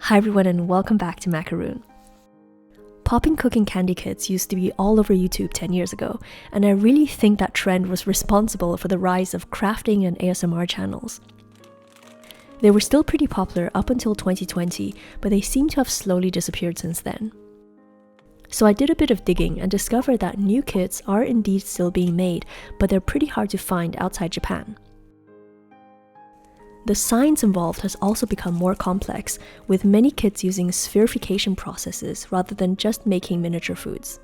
Hi everyone and welcome back to Macaroon. Popin Cookin candy kits used to be all over YouTube 10 years ago, and I really think that trend was responsible for the rise of crafting and ASMR channels. They were still pretty popular up until 2020, but they seem to have slowly disappeared since then. So I did a bit of digging and discovered that new kits are indeed still being made, but they're pretty hard to find outside Japan. The science involved has also become more complex, with many kits using spherification processes rather than just making miniature foods.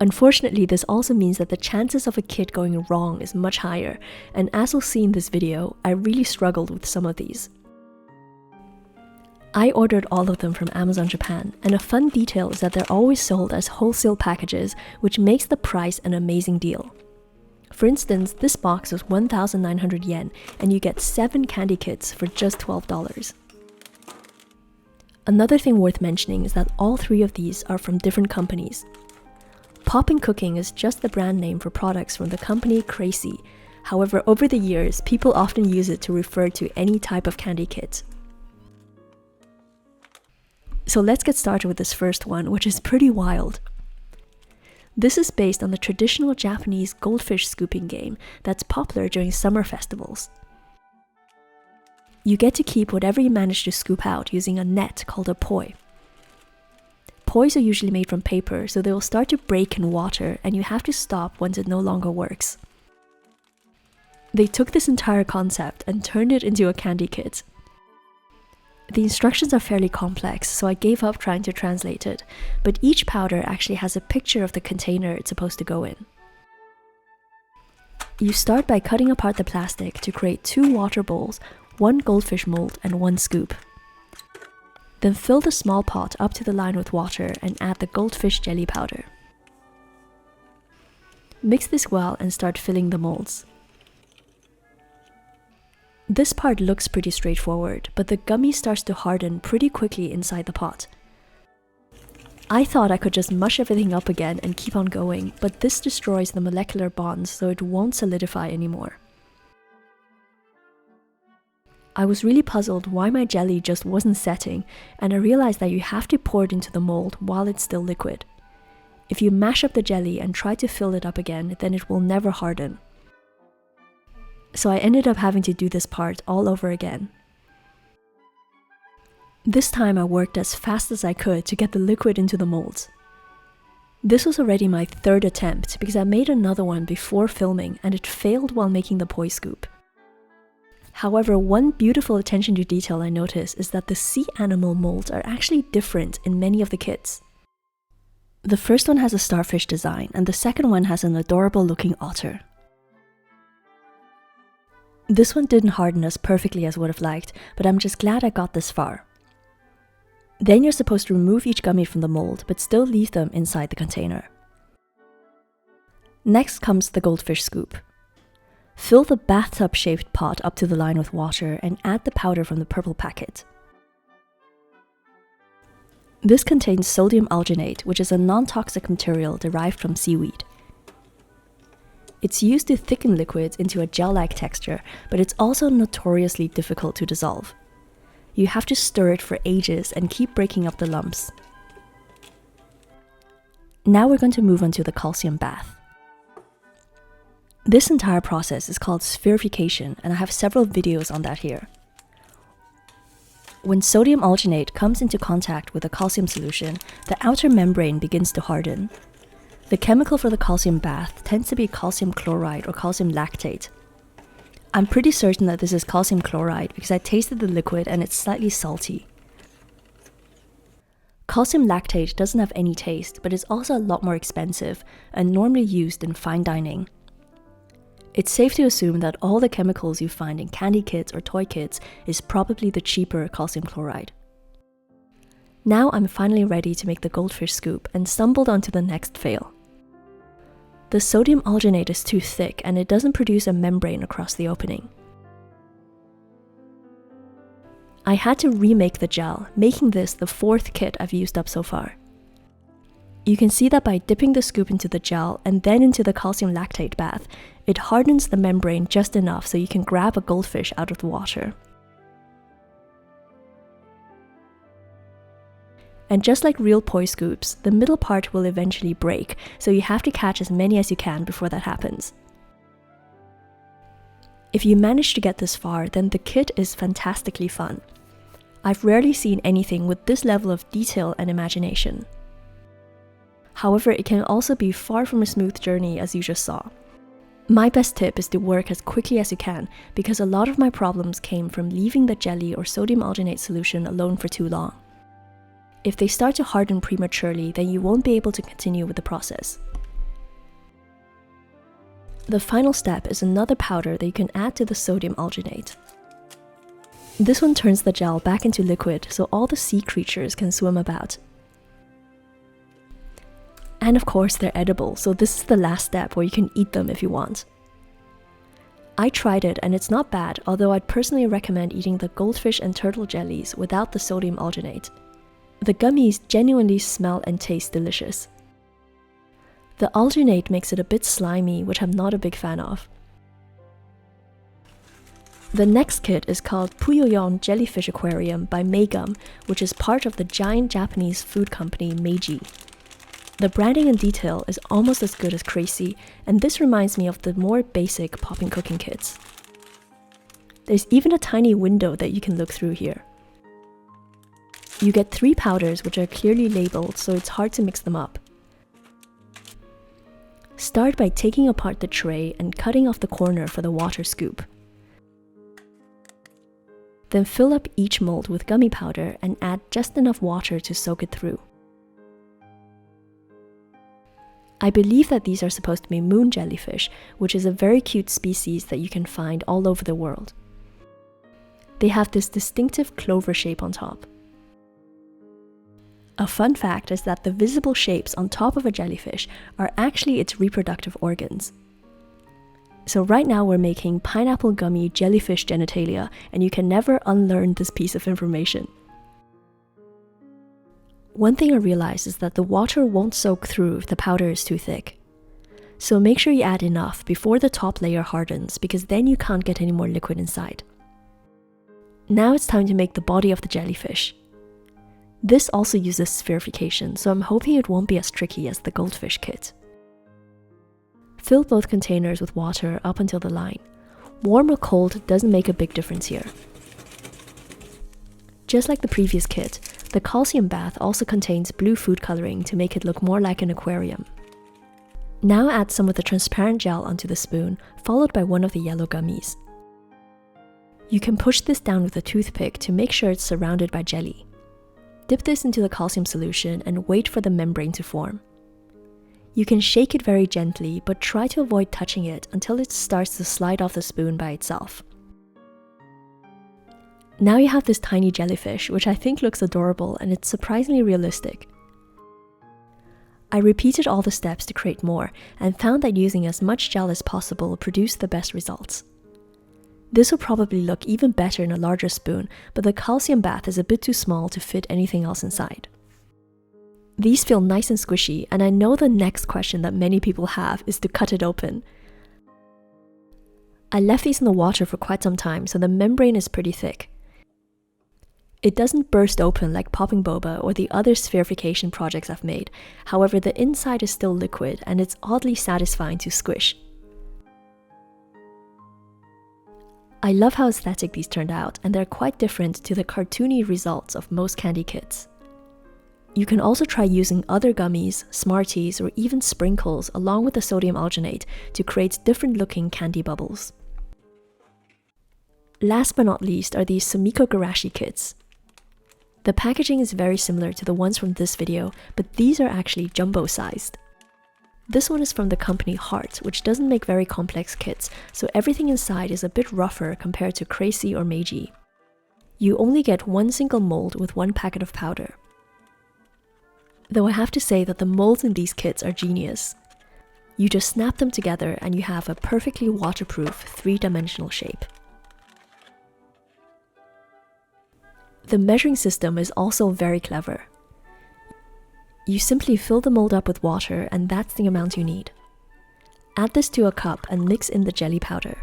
Unfortunately, this also means that the chances of a kit going wrong is much higher, and as we'll see in this video, I really struggled with some of these. I ordered all of them from Amazon Japan, and a fun detail is that they're always sold as wholesale packages, which makes the price an amazing deal. For instance, this box was 1,900 yen, and you get 7 candy kits for just $12. Another thing worth mentioning is that all 3 of these are from different companies. Popin Cookin is just the brand name for products from the company Crazy. However, over the years, people often use it to refer to any type of candy kit. So let's get started with this first one, which is pretty wild. This is based on the traditional Japanese goldfish scooping game that's popular during summer festivals. You get to keep whatever you manage to scoop out using a net called a poi. Pois are usually made from paper, so they will start to break in water and you have to stop once it no longer works. They took this entire concept and turned it into a candy kit. The instructions are fairly complex, so I gave up trying to translate it, but each powder actually has a picture of the container it's supposed to go in. You start by cutting apart the plastic to create 2 water bowls, 1 goldfish mold, and 1 scoop. Then fill the small pot up to the line with water and add the goldfish jelly powder. Mix this well and start filling the molds. This part looks pretty straightforward, but the gummy starts to harden pretty quickly inside the pot. I thought I could just mush everything up again and keep on going, but this destroys the molecular bonds, so it won't solidify anymore. I was really puzzled why my jelly just wasn't setting, and I realized that you have to pour it into the mold while it's still liquid. If you mash up the jelly and try to fill it up again, then it will never harden. So I ended up having to do this part all over again. This time I worked as fast as I could to get the liquid into the molds. This was already my 3rd attempt because I made another one before filming and it failed while making the poi scoop. However, one beautiful attention to detail I noticed is that the sea animal molds are actually different in many of the kits. The first one has a starfish design and the second one has an adorable looking otter. This one didn't harden as perfectly as I would have liked, but I'm just glad I got this far. Then you're supposed to remove each gummy from the mold, but still leave them inside the container. Next comes the goldfish scoop. Fill the bathtub-shaped pot up to the line with water and add the powder from the purple packet. This contains sodium alginate, which is a non-toxic material derived from seaweed. It's used to thicken liquids into a gel-like texture, but it's also notoriously difficult to dissolve. You have to stir it for ages and keep breaking up the lumps. Now we're going to move on to the calcium bath. This entire process is called spherification, and I have several videos on that here. When sodium alginate comes into contact with a calcium solution, the outer membrane begins to harden. The chemical for the calcium bath tends to be calcium chloride or calcium lactate. I'm pretty certain that this is calcium chloride because I tasted the liquid and it's slightly salty. Calcium lactate doesn't have any taste, but is also a lot more expensive and normally used in fine dining. It's safe to assume that all the chemicals you find in candy kits or toy kits is probably the cheaper calcium chloride. Now I'm finally ready to make the goldfish scoop and stumbled onto the next fail. The sodium alginate is too thick and it doesn't produce a membrane across the opening. I had to remake the gel, making this the 4th kit I've used up so far. You can see that by dipping the scoop into the gel and then into the calcium lactate bath, it hardens the membrane just enough so you can grab a goldfish out of the water. And just like real poi scoops, the middle part will eventually break, so you have to catch as many as you can before that happens. If you manage to get this far, then the kit is fantastically fun. I've rarely seen anything with this level of detail and imagination. However, it can also be far from a smooth journey as you just saw. My best tip is to work as quickly as you can, because a lot of my problems came from leaving the jelly or sodium alginate solution alone for too long. If they start to harden prematurely, then you won't be able to continue with the process. The final step is another powder that you can add to the sodium alginate. This one turns the gel back into liquid so all the sea creatures can swim about. And of course they're edible, so this is the last step where you can eat them if you want. I tried it and it's not bad, although I'd personally recommend eating the goldfish and turtle jellies without the sodium alginate. The gummies genuinely smell and taste delicious. The alginate makes it a bit slimy, which I'm not a big fan of. The next kit is called Puyoyon Jellyfish Aquarium by Meigum, which is part of the giant Japanese food company Meiji. The branding and detail is almost as good as Crazy, and this reminds me of the more basic Popin Cookin kits. There's even a tiny window that you can look through here. You get 3 powders which are clearly labeled, so it's hard to mix them up. Start by taking apart the tray and cutting off the corner for the water scoop. Then fill up each mold with gummy powder and add just enough water to soak it through. I believe that these are supposed to be moon jellyfish, which is a very cute species that you can find all over the world. They have this distinctive clover shape on top. A fun fact is that the visible shapes on top of a jellyfish are actually its reproductive organs. So right now we're making pineapple gummy jellyfish genitalia, and you can never unlearn this piece of information. One thing I realized is that the water won't soak through if the powder is too thick. So make sure you add enough before the top layer hardens, because then you can't get any more liquid inside. Now it's time to make the body of the jellyfish. This also uses spherification, so I'm hoping it won't be as tricky as the goldfish kit. Fill both containers with water up until the line. Warm or cold doesn't make a big difference here. Just like the previous kit, the calcium bath also contains blue food coloring to make it look more like an aquarium. Now add some of the transparent gel onto the spoon, followed by one of the yellow gummies. You can push this down with a toothpick to make sure it's surrounded by jelly. Dip this into the calcium solution and wait for the membrane to form. You can shake it very gently, but try to avoid touching it until it starts to slide off the spoon by itself. Now you have this tiny jellyfish, which I think looks adorable and it's surprisingly realistic. I repeated all the steps to create more and found that using as much gel as possible produced the best results. This will probably look even better in a larger spoon, but the calcium bath is a bit too small to fit anything else inside. These feel nice and squishy, and I know the next question that many people have is to cut it open. I left these in the water for quite some time, so the membrane is pretty thick. It doesn't burst open like popping boba or the other spherification projects I've made. However, the inside is still liquid and it's oddly satisfying to squish. I love how aesthetic these turned out, and they're quite different to the cartoony results of most candy kits. You can also try using other gummies, Smarties, or even sprinkles along with the sodium alginate to create different looking candy bubbles. Last but not least are these Sumiko Garashi kits. The packaging is very similar to the ones from this video, but these are actually jumbo-sized. This one is from the company Heart, which doesn't make very complex kits, so everything inside is a bit rougher compared to Crazy or Meiji. You only get one single mold with one packet of powder. Though I have to say that the molds in these kits are genius. You just snap them together and you have a perfectly waterproof 3-dimensional shape. The measuring system is also very clever. You simply fill the mold up with water and that's the amount you need. Add this to a cup and mix in the jelly powder.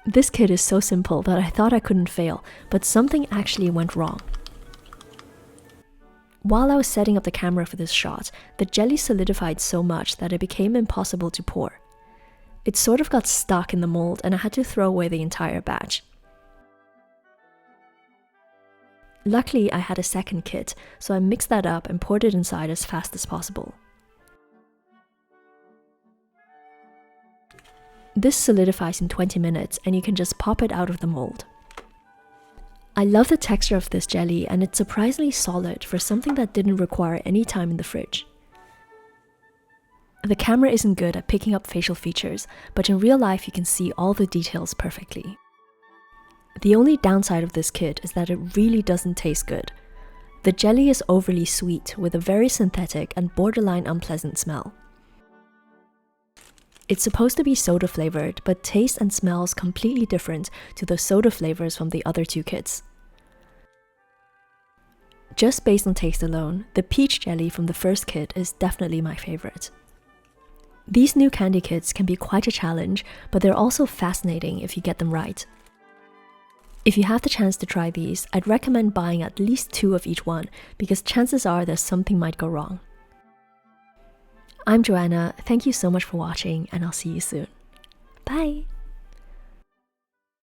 This kit is so simple that I thought I couldn't fail, but something actually went wrong. While I was setting up the camera for this shot, the jelly solidified so much that it became impossible to pour. It sort of got stuck in the mold and I had to throw away the entire batch. Luckily, I had a second kit, so I mixed that up and poured it inside as fast as possible. This solidifies in 20 minutes and you can just pop it out of the mold. I love the texture of this jelly and it's surprisingly solid for something that didn't require any time in the fridge. The camera isn't good at picking up facial features, but in real life you can see all the details perfectly. The only downside of this kit is that it really doesn't taste good. The jelly is overly sweet with a very synthetic and borderline unpleasant smell. It's supposed to be soda flavored, but tastes and smells completely different to the soda flavors from the other two kits. Just based on taste alone, the peach jelly from the first kit is definitely my favorite. These new candy kits can be quite a challenge, but they're also fascinating if you get them right. If you have the chance to try these, I'd recommend buying at least 2 of each one because chances are that something might go wrong. I'm Joanna, thank you so much for watching and I'll see you soon. Bye!